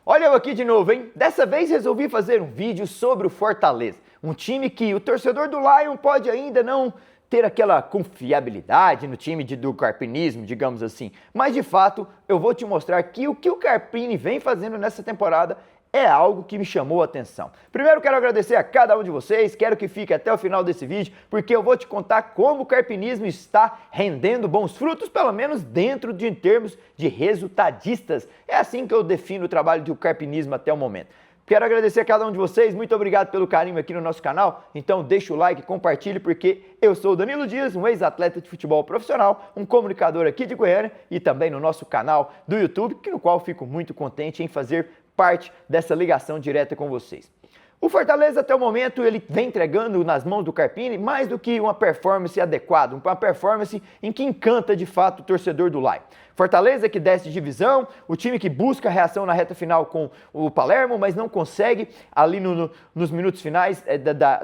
Olha eu aqui de novo, hein? Dessa vez resolvi fazer um vídeo sobre o Fortaleza, um time que o torcedor do Lion pode ainda não ter aquela confiabilidade no time do carpinismo, digamos assim, mas de fato eu vou te mostrar que o que o Carpini vem fazendo nessa temporada é algo que me chamou a atenção. Primeiro quero agradecer a cada um de vocês, quero que fique até o final desse vídeo, porque eu vou te contar como o carpinismo está rendendo bons frutos, pelo menos dentro de termos de resultadistas. É assim que eu defino o trabalho do carpinismo até o momento. Quero agradecer a cada um de vocês, muito obrigado pelo carinho aqui no nosso canal, então deixa o like, compartilhe, porque eu sou o Danilo Dias, um ex-atleta de futebol profissional, um comunicador aqui de Goiânia e também no nosso canal do YouTube, no qual fico muito contente em fazer parte dessa ligação direta com vocês. O Fortaleza até o momento ele vem entregando nas mãos do Carpini mais do que uma performance adequada, uma performance em que encanta de fato o torcedor do Lion. Fortaleza que desce de divisão, o time que busca a reação na reta final com o Palermo, mas não consegue ali nos minutos finais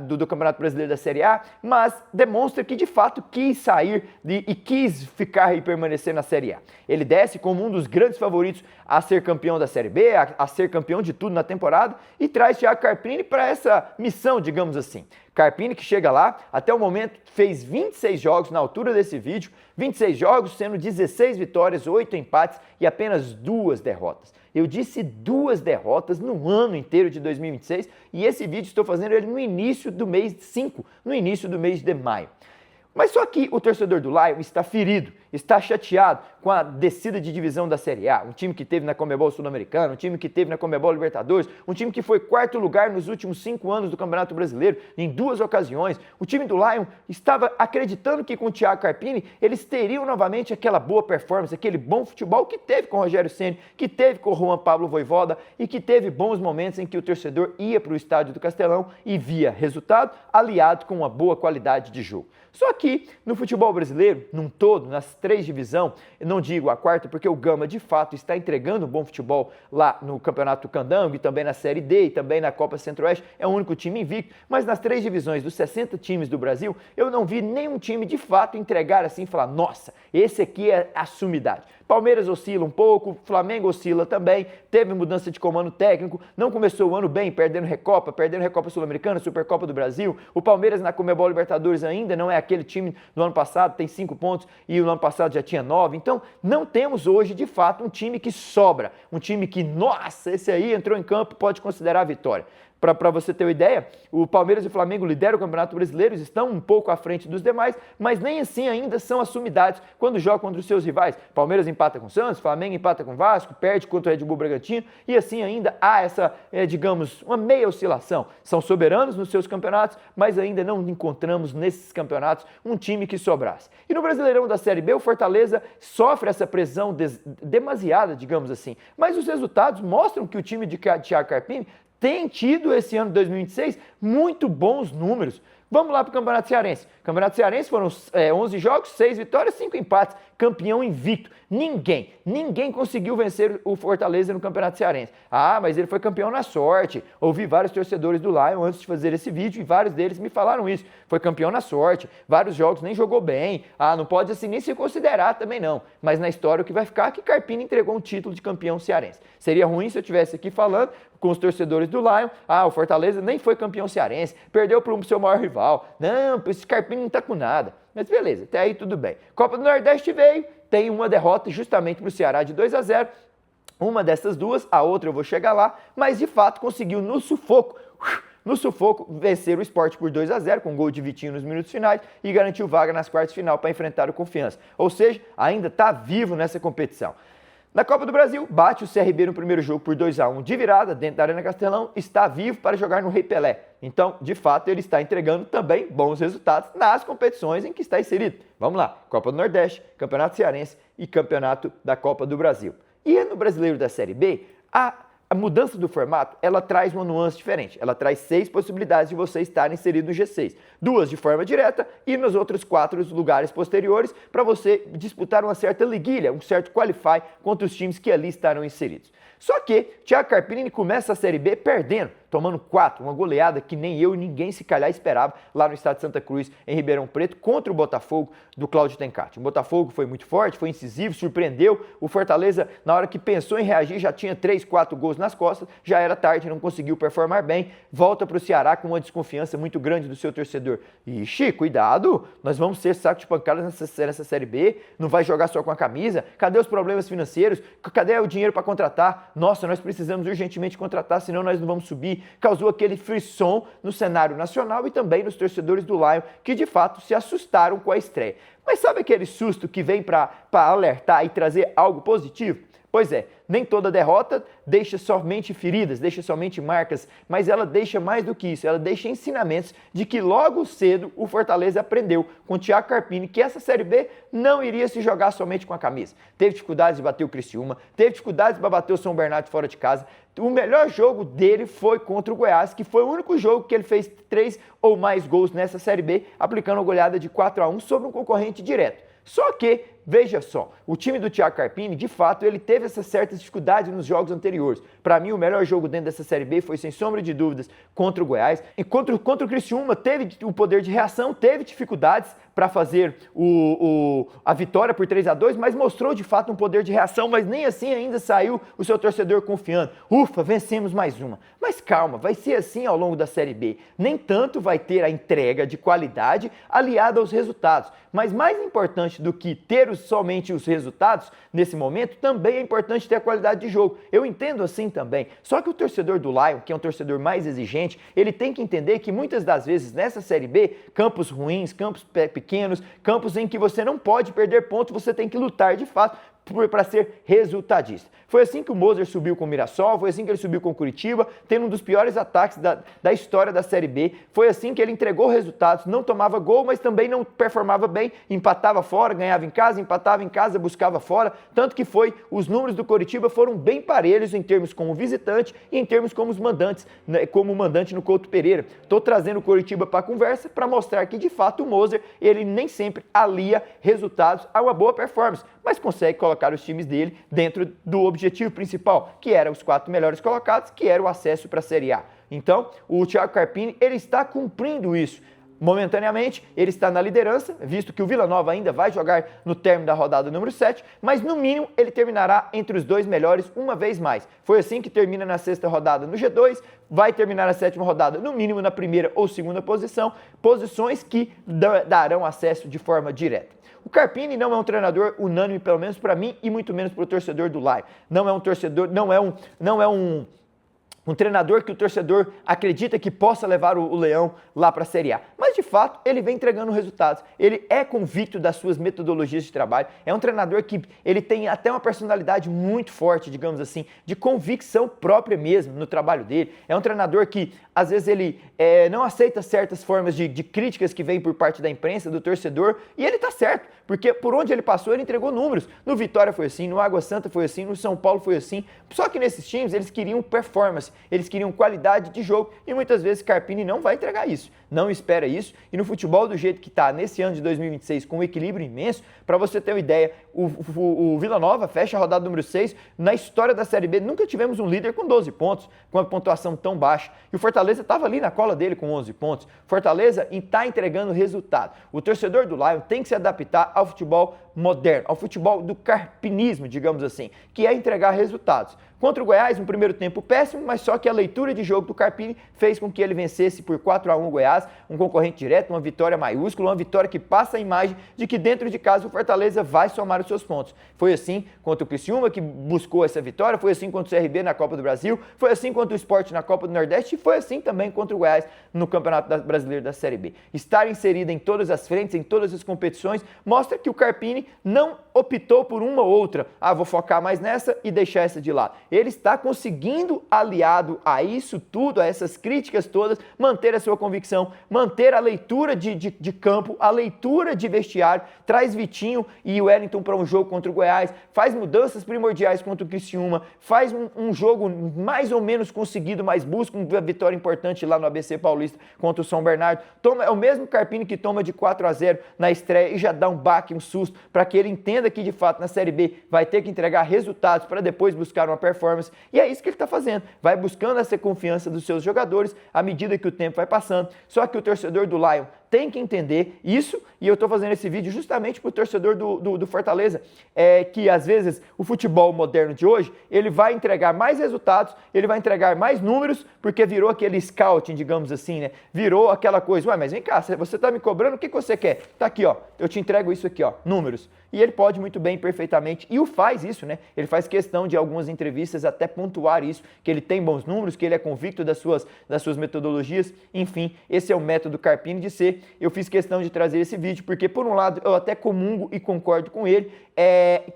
do Campeonato Brasileiro da Série A, mas demonstra que de fato quis sair e quis ficar e permanecer na Série A. Ele desce como um dos grandes favoritos a ser campeão da Série B, a ser campeão de tudo na temporada e traz Thiago Carpini para essa missão, digamos assim. Carpini que chega lá, até o momento fez 26 jogos na altura desse vídeo, 26 jogos sendo 16 vitórias, 8 empates e apenas 2 derrotas. Eu disse 2 derrotas no ano inteiro de 2026 e esse vídeo estou fazendo ele no início do mês 5, no início do mês de maio. Mas só que o torcedor do Lion está ferido, está chateado com a descida de divisão da Série A, um time que teve na Conmebol Sul-Americana, um time que teve na Conmebol Libertadores, um time que foi 4º lugar nos últimos 5 anos do Campeonato Brasileiro, em 2 ocasiões. O time do Lion estava acreditando que com o Thiago Carpini eles teriam novamente aquela boa performance, aquele bom futebol que teve com o Rogério Ceni, que teve com o Juan Pablo Vojvoda e que teve bons momentos em que o torcedor ia para o estádio do Castelão e via resultado aliado com uma boa qualidade de jogo. Só que no futebol brasileiro, num todo, nas 3 divisões, eu não digo a 4ª porque o Gama de fato está entregando um bom futebol lá no Campeonato Candango e também na Série D e também na Copa Centro-Oeste, é o único time invicto, mas nas 3 divisões dos 60 times do Brasil, eu não vi nenhum time de fato entregar assim e falar, nossa, esse aqui é a sumidade. Palmeiras oscila um pouco, Flamengo oscila também, teve mudança de comando técnico, não começou o ano bem, perdendo Recopa Sul-Americana, Supercopa do Brasil. O Palmeiras na Conmebol Libertadores ainda não é aquele time do ano passado, tem 5 pontos e o ano passado já tinha 9. Então, não temos hoje, de fato, um time que sobra, um time que, nossa, esse aí entrou em campo, pode considerar a vitória. Para você ter uma ideia, o Palmeiras e o Flamengo lideram o Campeonato Brasileiro, estão um pouco à frente dos demais, mas nem assim ainda são as sumidades quando jogam contra os seus rivais. Palmeiras empata com o Santos, Flamengo empata com o Vasco, perde contra o Red Bull Bragantino e assim ainda há essa, digamos, uma meia oscilação. São soberanos nos seus campeonatos, mas ainda não encontramos nesses campeonatos um time que sobrasse. E no Brasileirão da Série B, o Fortaleza sofre essa pressão demasiada, digamos assim, mas os resultados mostram que o time de Thiago Carpini tem tido esse ano de 2026 muito bons números. Vamos lá para o Campeonato Cearense. O Campeonato Cearense foram 11 jogos, 6 vitórias, 5 empates. Campeão invicto. Ninguém conseguiu vencer o Fortaleza no Campeonato Cearense. Ah, mas ele foi campeão na sorte. Ouvi vários torcedores do Lion antes de fazer esse vídeo e vários deles me falaram isso. Foi campeão na sorte, vários jogos nem jogou bem. Ah, não pode assim nem se considerar também não. Mas na história o que vai ficar é que Carpini entregou um título de campeão cearense. Seria ruim se eu estivesse aqui falando com os torcedores do Lion, o Fortaleza nem foi campeão cearense, perdeu para o seu maior rival. Não, esse Carpini não tá com nada. Mas beleza, até aí tudo bem. Copa do Nordeste veio, tem uma derrota justamente para o Ceará de 2-0. Uma dessas duas, a outra eu vou chegar lá, mas de fato conseguiu no sufoco, vencer o Sport por 2-0, com gol de Vitinho nos minutos finais e garantiu vaga nas quartas de final para enfrentar o Confiança. Ou seja, ainda está vivo nessa competição. Na Copa do Brasil, bate o CRB no primeiro jogo por 2-1 de virada dentro da Arena Castelão, está vivo para jogar no Rei Pelé. Então, de fato, ele está entregando também bons resultados nas competições em que está inserido. Vamos lá, Copa do Nordeste, Campeonato Cearense e Campeonato da Copa do Brasil. E no Brasileiro da Série B, a mudança do formato, ela traz uma nuance diferente. Ela traz 6 possibilidades de você estar inserido no G6. 2 de forma direta e nos outros 4 lugares posteriores para você disputar uma certa liguilha, um certo qualify contra os times que ali estarão inseridos. Só que Thiago Carpini começa a Série B perdendo, tomando 4, uma goleada que nem eu e ninguém se calhar esperava lá no estado de Santa Cruz, em Ribeirão Preto, contra o Botafogo do Cláudio Tencati. O Botafogo foi muito forte, foi incisivo, surpreendeu. O Fortaleza, na hora que pensou em reagir, já tinha 3, 4 gols nas costas, já era tarde, não conseguiu performar bem, volta para o Ceará com uma desconfiança muito grande do seu torcedor. Ixi, cuidado, nós vamos ser saco de pancadas nessa Série B, não vai jogar só com a camisa, cadê os problemas financeiros, cadê o dinheiro para contratar? Nossa, nós precisamos urgentemente contratar, senão nós não vamos subir. Causou aquele frisson no cenário nacional e também nos torcedores do Lion, que de fato se assustaram com a estreia. Mas sabe aquele susto que vem para alertar e trazer algo positivo? Pois é, nem toda derrota deixa somente feridas, deixa somente marcas, mas ela deixa mais do que isso, ela deixa ensinamentos de que logo cedo o Fortaleza aprendeu com o Thiago Carpini que essa Série B não iria se jogar somente com a camisa. Teve dificuldades de bater o Criciúma, teve dificuldades de bater o São Bernardo fora de casa. O melhor jogo dele foi contra o Goiás, que foi o único jogo que ele fez 3 ou mais gols nessa Série B, aplicando uma goleada de 4-1 sobre um concorrente direto. Só que, veja só, o time do Thiago Carpini, de fato, ele teve essas certas dificuldades nos jogos anteriores. Para mim, o melhor jogo dentro dessa Série B foi, sem sombra de dúvidas, contra o Goiás. E contra o Criciúma, teve o poder de reação, teve dificuldades para fazer a vitória por 3-2, mas mostrou, de fato, um poder de reação, mas nem assim ainda saiu o seu torcedor confiando. Ufa, vencemos mais uma. Mas calma, vai ser assim ao longo da Série B. Nem tanto vai ter a entrega de qualidade aliada aos resultados. Mas mais importante do que ter somente os resultados, nesse momento, também é importante ter a qualidade de jogo. Eu entendo assim também. Só que o torcedor do Lion, que é um torcedor mais exigente, ele tem que entender que muitas das vezes nessa Série B, campos ruins, campos pequenos, campos em que você não pode perder pontos, você tem que lutar de fato para ser resultadista. Foi assim que o Moser subiu com o Mirassol, foi assim que ele subiu com o Curitiba, tendo um dos piores ataques da história da Série B. Foi assim que ele entregou resultados, não tomava gol, mas também não performava bem, empatava fora, ganhava em casa, empatava em casa, buscava fora. Tanto que os números do Curitiba foram bem parelhos em termos como visitante e em termos como os mandantes, né, como mandante no Couto Pereira. Estou trazendo o Curitiba para a conversa para mostrar que, de fato, o Moser, ele nem sempre alia resultados a uma boa performance, mas consegue colocar os times dele dentro do objetivo principal, que era os 4 melhores colocados, que era o acesso para a Série A. Então, o Thiago Carpini, ele está cumprindo isso. Momentaneamente, ele está na liderança, visto que o Vila Nova ainda vai jogar no término da rodada número 7, mas no mínimo ele terminará entre os 2 melhores uma vez mais. Foi assim que termina na 6ª rodada no G2, vai terminar na 7ª rodada no mínimo na 1ª ou 2ª posição, posições que darão acesso de forma direta. O Carpini não é um treinador unânime, pelo menos para mim, e muito menos para o torcedor do Lion. Não é um torcedor, não é um treinador que o torcedor acredita que possa levar o Leão lá para a Série A. Mas, de fato, ele vem entregando resultados. Ele é convicto das suas metodologias de trabalho. É um treinador que ele tem até uma personalidade muito forte, digamos assim, de convicção própria mesmo no trabalho dele. É um treinador que, às vezes, ele não aceita certas formas de críticas que vêm por parte da imprensa, do torcedor, e ele está certo, porque por onde ele passou, ele entregou números. No Vitória foi assim, no Água Santa foi assim, no São Paulo foi assim. Só que nesses times, eles queriam performance. Eles queriam qualidade de jogo e muitas vezes Carpini não vai entregar isso, não espera isso. E no futebol do jeito que está nesse ano de 2026, com um equilíbrio imenso, para você ter uma ideia, o Vila Nova fecha a rodada número 6, na história da Série B nunca tivemos um líder com 12 pontos, com uma pontuação tão baixa. E o Fortaleza estava ali na cola dele com 11 pontos. Fortaleza está entregando resultado. O torcedor do Lion tem que se adaptar ao futebol moderno, ao futebol do carpinismo, digamos assim, que é entregar resultados. Contra o Goiás, um primeiro tempo péssimo, mas só que a leitura de jogo do Carpini fez com que ele vencesse por 4-1 o Goiás, um concorrente direto, uma vitória maiúscula, uma vitória que passa a imagem de que dentro de casa o Fortaleza vai somar os seus pontos. Foi assim contra o Criciúma, que buscou essa vitória, foi assim contra o CRB na Copa do Brasil, foi assim contra o Sport na Copa do Nordeste e foi assim também contra o Goiás no Campeonato Brasileiro da Série B. Estar inserido em todas as frentes, em todas as competições, mostra que o Carpini não optou por uma ou outra. Vou focar mais nessa e deixar essa de lado. Ele está conseguindo, aliado a isso tudo, a essas críticas todas, manter a sua convicção, manter a leitura de campo, a leitura de vestiário, traz Vitinho e o Wellington para um jogo contra o Goiás, faz mudanças primordiais contra o Criciúma, faz um jogo mais ou menos conseguido, mas busca uma vitória importante lá no ABC Paulista contra o São Bernardo. É o mesmo Carpini que toma de 4-0 na estreia e já dá um baque, um susto, para que ele entenda que de fato na Série B vai ter que entregar resultados para depois buscar uma performance performance, e é isso que ele está fazendo, vai buscando essa confiança dos seus jogadores à medida que o tempo vai passando. Só que o torcedor do Lion tem que entender isso, e eu estou fazendo esse vídeo justamente para o torcedor do Fortaleza, que às vezes o futebol moderno de hoje, ele vai entregar mais resultados, ele vai entregar mais números, porque virou aquele scouting, digamos assim, né? Virou aquela coisa, ué, mas vem cá, você está me cobrando, o que você quer? Tá aqui, ó, eu te entrego isso aqui, ó, números. E ele pode muito bem, perfeitamente, e o faz isso, né? Ele faz questão de algumas entrevistas até pontuar isso, que ele tem bons números, que ele é convicto das suas metodologias, enfim, esse é o método Carpini de ser. Eu fiz questão de trazer esse vídeo, porque por um lado eu até comungo e concordo com ele,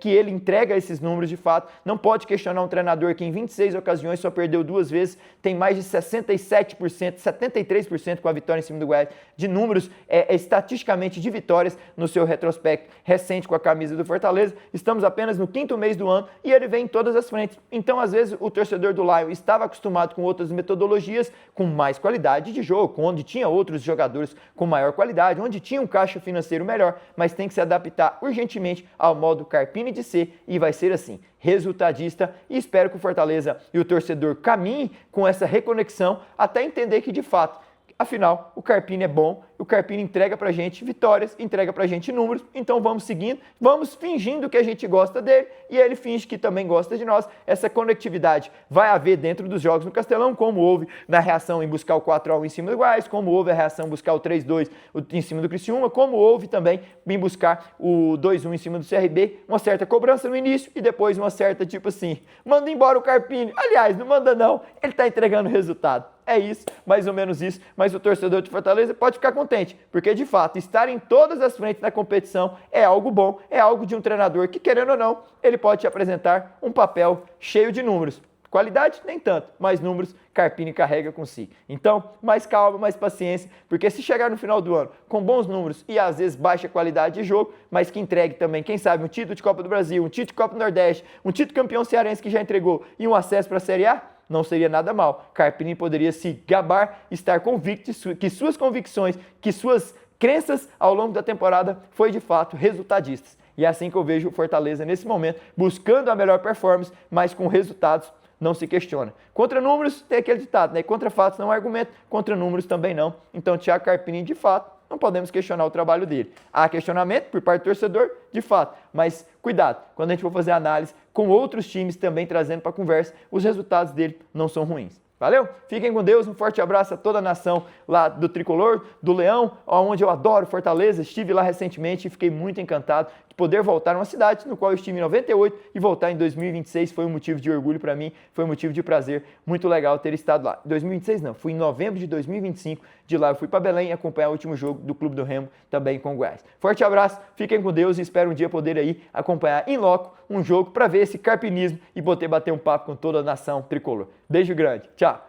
que ele entrega esses números de fato, não pode questionar um treinador que em 26 ocasiões só perdeu 2 vezes, tem mais de 67%, 73% com a vitória em cima do Goiás, de números estatisticamente de vitórias no seu retrospecto recente com a camisa do Fortaleza. Estamos apenas no 5º mês do ano e ele vem em todas as frentes. Então, às vezes, o torcedor do Lion estava acostumado com outras metodologias, com mais qualidade de jogo, onde tinha outros jogadores com maior qualidade, onde tinha um caixa financeiro melhor, mas tem que se adaptar urgentemente ao modo Carpini de ser, e vai ser assim, resultadista, e espero que o Fortaleza e o torcedor caminhem com essa reconexão até entender que de fato, afinal, o Carpini é bom, o Carpini entrega pra gente vitórias, entrega pra gente números, então vamos seguindo, vamos fingindo que a gente gosta dele e ele finge que também gosta de nós. Essa conectividade vai haver dentro dos jogos no Castelão, como houve na reação em buscar o 4-1 em cima do Goiás, como houve a reação em buscar o 3-2 em cima do Criciúma, como houve também em buscar o 2-1 em cima do CRB, uma certa cobrança no início e depois uma certa tipo assim, manda embora o Carpini. Aliás, não manda não, ele tá entregando resultado. É isso, mais ou menos isso, mas o torcedor de Fortaleza pode ficar contente, porque de fato, estar em todas as frentes da competição é algo bom, é algo de um treinador que, querendo ou não, ele pode te apresentar um papel cheio de números. Qualidade, nem tanto, mas números Carpini carrega consigo. Então, mais calma, mais paciência, porque se chegar no final do ano com bons números e às vezes baixa qualidade de jogo, mas que entregue também, quem sabe, um título de Copa do Brasil, um título de Copa do Nordeste, um título campeão cearense que já entregou e um acesso para a Série A, não seria nada mal. Carpini poderia se gabar, estar convicto que suas convicções, que suas crenças ao longo da temporada foi de fato resultadistas. E é assim que eu vejo o Fortaleza nesse momento, buscando a melhor performance, mas com resultados não se questiona. Contra números tem aquele ditado, né? Contra fatos não há argumento, contra números também não. Então, Thiago Carpini, de fato, não podemos questionar o trabalho dele. Há questionamento por parte do torcedor, de fato, mas cuidado, quando a gente for fazer análise com outros times também trazendo para a conversa, os resultados dele não são ruins. Valeu? Fiquem com Deus, um forte abraço a toda a nação lá do Tricolor, do Leão, onde eu adoro Fortaleza, estive lá recentemente e fiquei muito encantado de poder voltar a uma cidade no qual eu estive em 98 e voltar em 2026 foi um motivo de orgulho para mim, foi um motivo de prazer, muito legal ter estado lá. 2026 não, fui em novembro de 2025, de lá eu fui para Belém acompanhar o último jogo do Clube do Remo, também com o Goiás. Forte abraço, fiquem com Deus e espero um dia poder aí acompanhar em loco um jogo para ver esse carpinismo e poder bater um papo com toda a nação tricolor. Beijo grande, tchau!